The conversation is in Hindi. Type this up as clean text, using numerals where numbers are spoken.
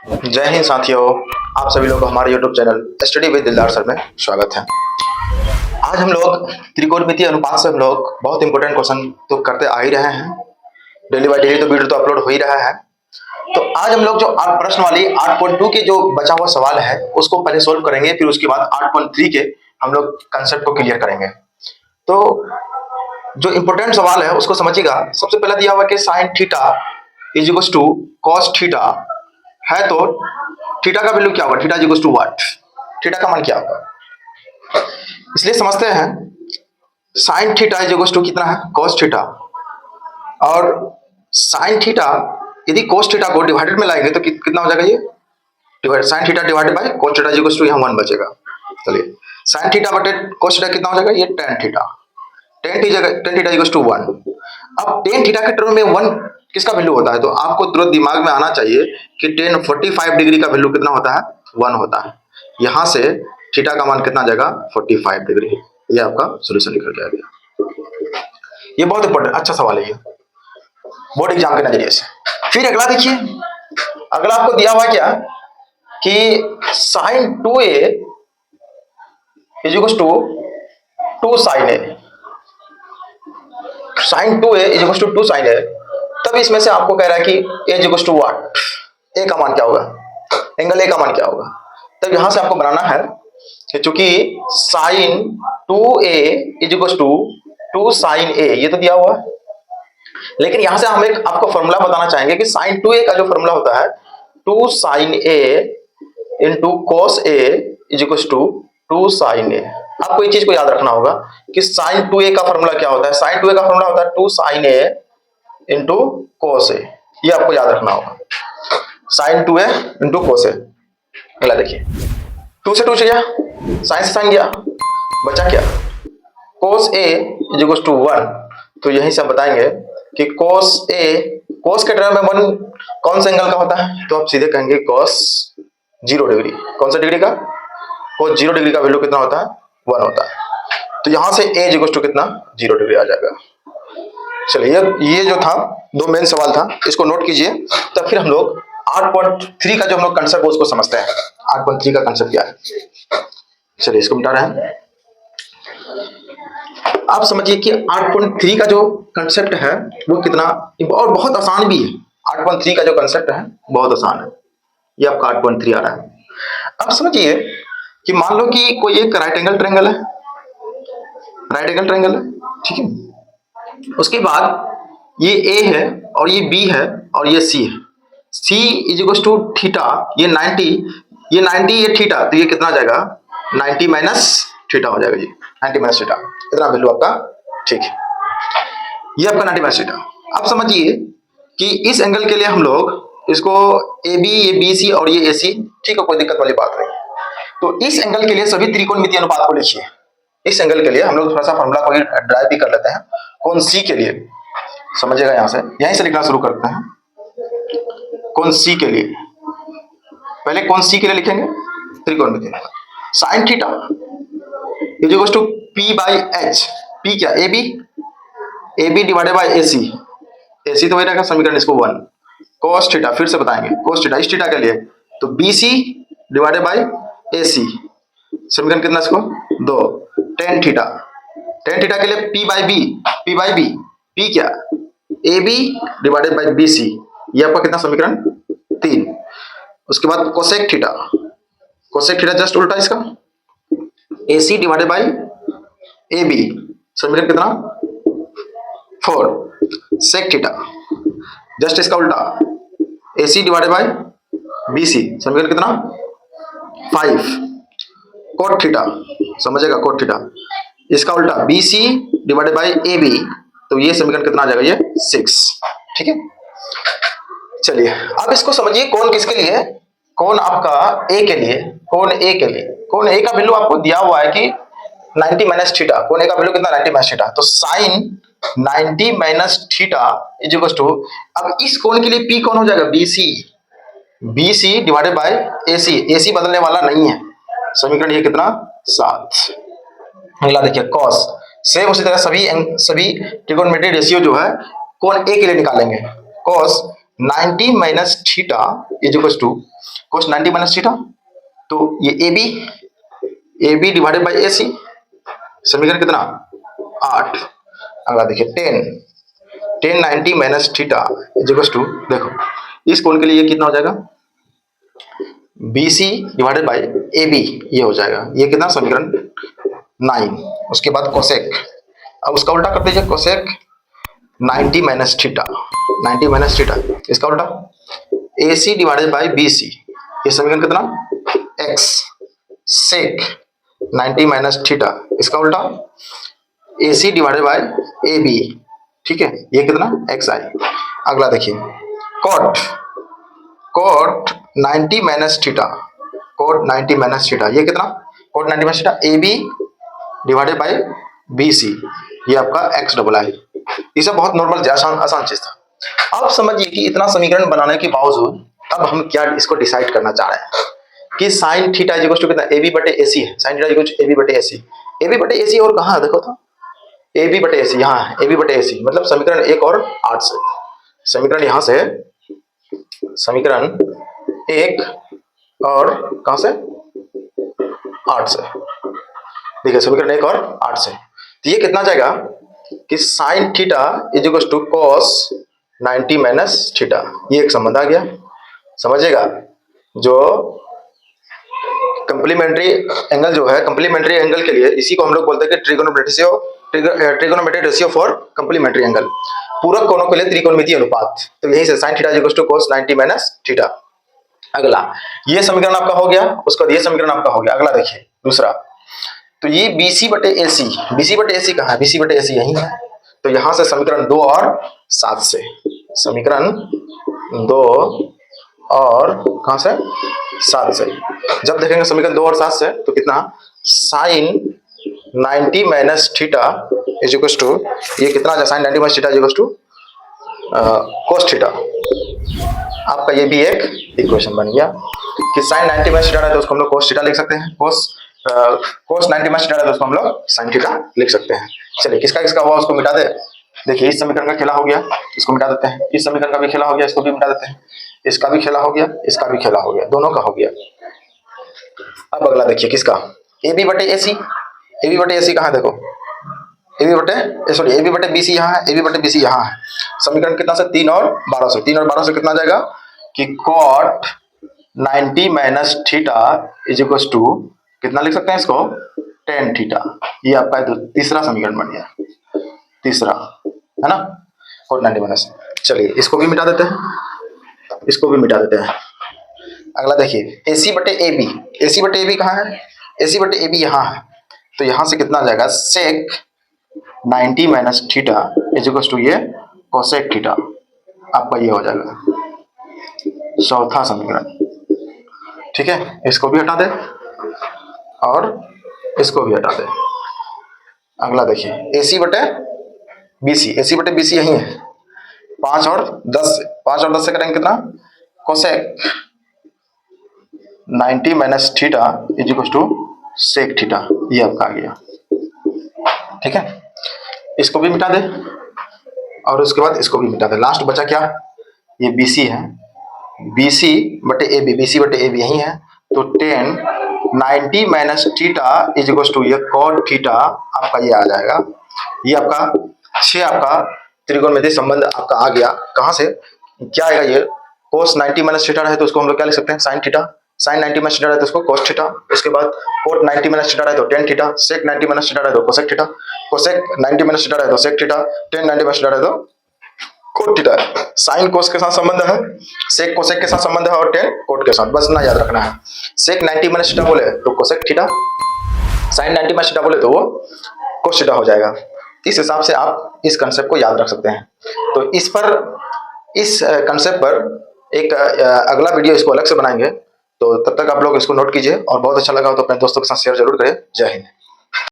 जय हिंद साथियों, आप सभी लोग को हमारे YouTube चैनल स्टडी विद दिलदार सर में स्वागत है। आज हम लोग त्रिकोणमितीय अनुपात से हम लोग बहुत इंपॉर्टेंट क्वेश्चन तो करते आ ही रहे हैं। डेली बाय डेली तो वीडियो तो अपलोड हो ही रहा है। तो आज हम लोग जो प्रश्न वाली 8.2 के जो बचा हुआ सवाल है उसको पहले सोल्व करेंगे, फिर उसके बाद 8.3 के हम लोग कंसेप्ट को क्लियर करेंगे। तो जो इंपॉर्टेंट सवाल है उसको समझिएगा। सबसे पहले दिया हुआ कि sine theta is equal to cos theta है, तो थीटा का वैल्यू क्या होगा? Theta is equal to what? Theta का मान क्या होगा? इसलिए समझते हैं sine theta is equal to कितना है? Cos theta. और साइन थीटा यदि कॉस थीटा को डिवाइडेड में लाएंगे तो कितना हो जाएगा? ये divide sine theta divided by cos theta is equal to, यहाँ 1 बचेगा। चलिए साइन थीटा बटे कॉस थीटा कितना हो जाएगा? ये tan theta. tan theta is equal to 1। अब tan थीटा के टर्म में 1 किसका वैल्यू होता है? तो आपको तुरंत दिमाग में आना चाहिए कि tan 45 डिग्री का वैल्यू कितना होता है? 1 होता है। यहां से थीटा का मान कितना जाएगा? 45 डिग्री। ये आपका सॉल्यूशन निकल गया। ये बहुत इंपॉर्टेंट अच्छा सवाल है ये बोर्ड एग्जाम के नजरिए से। फिर अगला देखिए, अगला आपको दिया हुआ क्या कि sine 2a is equal to 2 sine a। Sine 2a is equal to 2 sine a। तब इसमें से आपको कह रहा है कि a is equal to what? a का मान क्या होगा? एंगल a का मान क्या होगा? तब यहां से आपको बनाना है कि चूंकि sine 2a is equal to 2 sine a, ये तो दिया हुआ है, लेकिन यहां से हम एक आपको फॉर्मूला बताना चाहेंगे कि साइन 2a का जो फॉर्मूला होता है 2 sine a into cos a is equal to 2 sine a। आपको एक चीज को याद रखना होगा कि साइन 2a का फॉर्मूला क्या होता है? साइन 2a का फॉर्मूला होता है 2 साइन a इंटू कोस ए। ये आपको याद रखना होगा, साइन 2a इंटू कोस ए। अगला देखिए, 2 से 2 से गया, साइन से साइन गया, बचा क्या? कोस ए इज इक्वल टू 1। तो यहीं से हम बताएंगे कि कोस ए, कोस के टर्म में 1 कौन सा एंगल का होता है? तो आप सीधे कहेंगे कोस 0 डिग्री। कौन सा डिग्री का? कोस 0 डिग्री का वैल्यू कितना होता है? 1 होता है। तो यहां से ए इज इक्वल टू कितना? 0 डिग्री आ जाएगा। चलिए ये जो था दो मेन सवाल था, इसको नोट कीजिए। तब फिर हम लोग 8.3 का जो हम लोग कंसेप्ट है उसको समझते हैं। 8.3 का कंसेप्ट क्या है? चलिए इसको मिटा रहे हैं। आप समझिए कि 8.3 का जो कंसेप्ट है वो कितना और बहुत आसान भी है। 8.3 का जो कंसेप्ट है बहुत आसान है। ये आपका 8.3 आ रहा है। अब समझिए कि मान लो कि कोई एक राइट एंगल ट्रायंगल है, राइट एंगल ट्रायंगल है, ठीक है। उसके बाद ये A है और ये B है और ये C है। C is equal to theta, ये 90, ये 90, ये थीटा, तो ये कितना आ जाएगा? 90 माइनस थीटा हो जाएगा जी। 90 माइनस थीटा, इतना वैल्यू आपका, ठीक है। ये आपका 90 माइनस थीटा। अब समझिए कि इस एंगल के लिए हम लोग इसको AB, ये BC और ये AC, ठीक है, कोई दिक्कत वाली बात नहीं। तो इस एंगल के लिए सभी त्रिकोणमितीय अनुपात को लिखिए। इस एंगल के लिए हम लोग थोड़ा सा फॉर्मूला को ड्राइव भी कर लेते हैं। कोण C के लिए समझिएगा, यहां से यहीं से लिखना शुरू करते हैं। कोण C के लिए पहले कोण C के लिए लिखेंगे त्रिकोणमितीय sine theta is equal to P by H। P क्या? AB divided by AC। AC तो वही रहेगा समीकरण इसको 1। cos थीटा फिर से बताएंगे, cos थीटा इस थीटा के लिए तो BC डिवाइडेड बाई AC। समीकरण कितना इसको? 2। tan थीटा, tan थीटा के लिए P बाई B। P क्या? AB divided by BC। ये आपका कितना समीकरण? 3। उसके बाद cosec theta, cosec theta just उल्टा इसका AC डिवाइडेड बाई AB। समीकरण कितना? 4। सेक थीटा जस्ट इसका उल्टा AC डिवाइडेड बाई BC। समीकरण कितना? 5। कोट थीटा समझेगा, कोट थीटा इसका उल्टा BC डिवाइडेड बाई AB। तो ये समीकरण कितना आ जाएगा? ये 6, ठीक है। चलिए अब इसको समझिए, कोण किसके लिए? कोण आपका A के लिए। कोण A के लिए, कोण A का वैल्यू आपको दिया हुआ है कि 90 माइनस थीटा। कोण A का वैल्यू कितना? 90 माइनस थीटा। तो sine 90 minus theta is equal to, अब इस कोण के लिए P कौन हो जाएगा? BC divided by AC। AC बदलने वाला नहीं है। समीकरण ये कितना? 7। अगला देखिए cos, सेम उसी तरह सभी त्रिकोणमितीय रेशियो जो है कोण A के लिए निकालेंगे। cos 90 minus theta is equal to cos 90 minus theta. तो ये A B divided by A C, समीकरण कितना 8। अगला देखिए 10 90 minus theta is equal to, देखो इस कोण के लिए ये कितना हो जाएगा B C divided by A B, ये हो जाएगा, ये कितना समीकरण 9। उसके बाद कोसेक, अब उसका उल्टा कर दीजिए, cosec 90 minus theta, 90 minus theta, इसका उल्टा A C divided by B C, ये समीकरण कितना एक्स। सेक 90 माइनस थीटा, इसका उल्टा A C divided by A B, ठीक है, ये कितना एक्स आई। अगला देखिए cot 90 minus theta, cot 90 minus theta, ये कितना cot 90 minus theta A B divided by B C, ये आपका एक्स डबल आई। ये सब बहुत नॉर्मल आसान चीज था। अब समझिए कि इतना समीकरण बनाने के बावजूद अब हम क्या इसको डिसाइड करना चाह रहे हैं कि साइन थीटा इक्वल टू कितना ए बी बटे ए सी है, sine theta equal to A B बटे ए सी, ए बी बटे ए सी, और कहाँ है देखो तो ए बी बटे ए सी, यहाँ है ए बी बटे ए सी, मतलब समीकरण 1 और 8 से, समीकरण यहाँ से, समीकरण 1 और कहाँ से 8 से, देखिए समीकरण 1 और 8 से, तो ये कितना जाएगा कि sine theta is equal to cos 90 minus theta, ये एक संबंध आ गया, समझिएगा। जो कंप्लीमेंट्री एंगल जो है, कंप्लीमेंट्री एंगल के लिए इसी को हम लोग बोलते हैं कि trigonometric ratio for complementary angle, पूरक कोणों के लिए त्रिकोणमितीय अनुपात। तो यही से sine theta is equal to cos 90 minus theta. अगला ये समीकरण आपका हो गया, उसका ये समीकरण आपका हो गया। अगला देखिए दूसरा, तो ये BC बटे AC, BC बटे AC कहाँ है, BC बटे AC यही है, तो यहां से समीकरण 2 और 7 से, समीकरण 2 और कहां से 7 से, जब देखेंगे समीकरण 2 और 7 से तो कितना sine 90 minus theta is equal to, ये कितना आ जाए sine 90 minus theta is equal to cos theta. आपका ये भी एक इक्वेशन बन गया कि साइन 90 माइनस थीटा है तो उसको हम लोग कोस थीटा लिख सकते हैं, कोस 90 माइनस थीटा है तो उसको हम लोग साइन थीटा लिख सकते हैं। चलिए किसका किसका हुआ उसको मिटा दे। देखिए इस समीकरण का खेला हो गया, इसको मिटा देते हैं, इस समीकरण का भी खेला हो गया, इसको भी मिटा देते हैं, इसका भी खेला हो गया, इसका भी खेला हो गया, दोनों का हो गया। अब अगला देखिए किसका, ए बी बटे ए सी, ए बी बटे ए सी कहाँ देखो, ए बी बटे सॉरी ए बी बटे बी सी यहाँ है, ए बी बटे बी सी यहाँ है, समीकरण कितना से 3 और 12 से, 3 और 12 से कितना जाएगा कि cot 90 minus theta is equal to कितना लिख सकते हैं इसको tan थीटा, ये आपका तीसरा समीकरण बन गया, तीसरा है ना कॉट 90 माइनस। चलिए इसको भी मिटा देते हैं, इसको भी मिटा देते हैं। अगला देखिए AC बटे ए बी, AC बटे ए बी कहाँ है, AC बटे ए बी यहाँ है, तो यहाँ से कितना जाएगा sec 90 minus theta is equal to ये कोसेक थीटा, आपका ये हो जाएगा चौथा समीकरण, ठीक है। इसको भी हटा दे और इसको भी हटा दे। अगला देखिए AC बटे BC, AC बटे BC यही है, 5 और 10 से करेंगे कितना cosec 90 minus theta is equal to sec theta, ये आपका आ गया, ठीक है। इसको भी मिटा दे और उसके बाद इसको भी मिटा दे, लास्ट बचा क्या, ये BC है, BC बटे AB, BC बटे AB यही है, तो tan 90 minus theta is equal to ये कॉट थीटा, आपका ये आ जाएगा, ये आपका 6 आपका त्रिकोणमितीय संबंध आपका आ गया। कहाँ से क्या आएगा, ये cos 90 माइनस थीटा है तो उसको हम लोग क्या लिख सकते हैं sine theta, sine 90 minus theta है तो उसको cos थीटा, उसके बाद cot 90 माइनस थीटा है तो tan theta, sec 90 minus theta है तो cosec theta, cosec 90 minus theta है तो sec theta, tan 90 minus theta है तो cot थीटा। साइन cos के साथ संबंध है, sec cosec के साथ संबंध है और tan cot के साथ, बस ना याद रखना है। sec 90 माइनस थीटा बोले तो cosec theta, sine 90 minus theta बोले तो वो cos थीटा हो जाएगा। इस हिसाब से आप इस कंसेप्ट को याद रख सकते हैं। तो इस कंसेप्ट पर एक अगला वीडियो इसको अलग से बनाएंगे, तो तब तक आप लोग इसको नोट कीजिए और बहुत अच्छा लगा हो तो अपने दोस्तों के साथ शेयर जरूर करें। जय हिंद।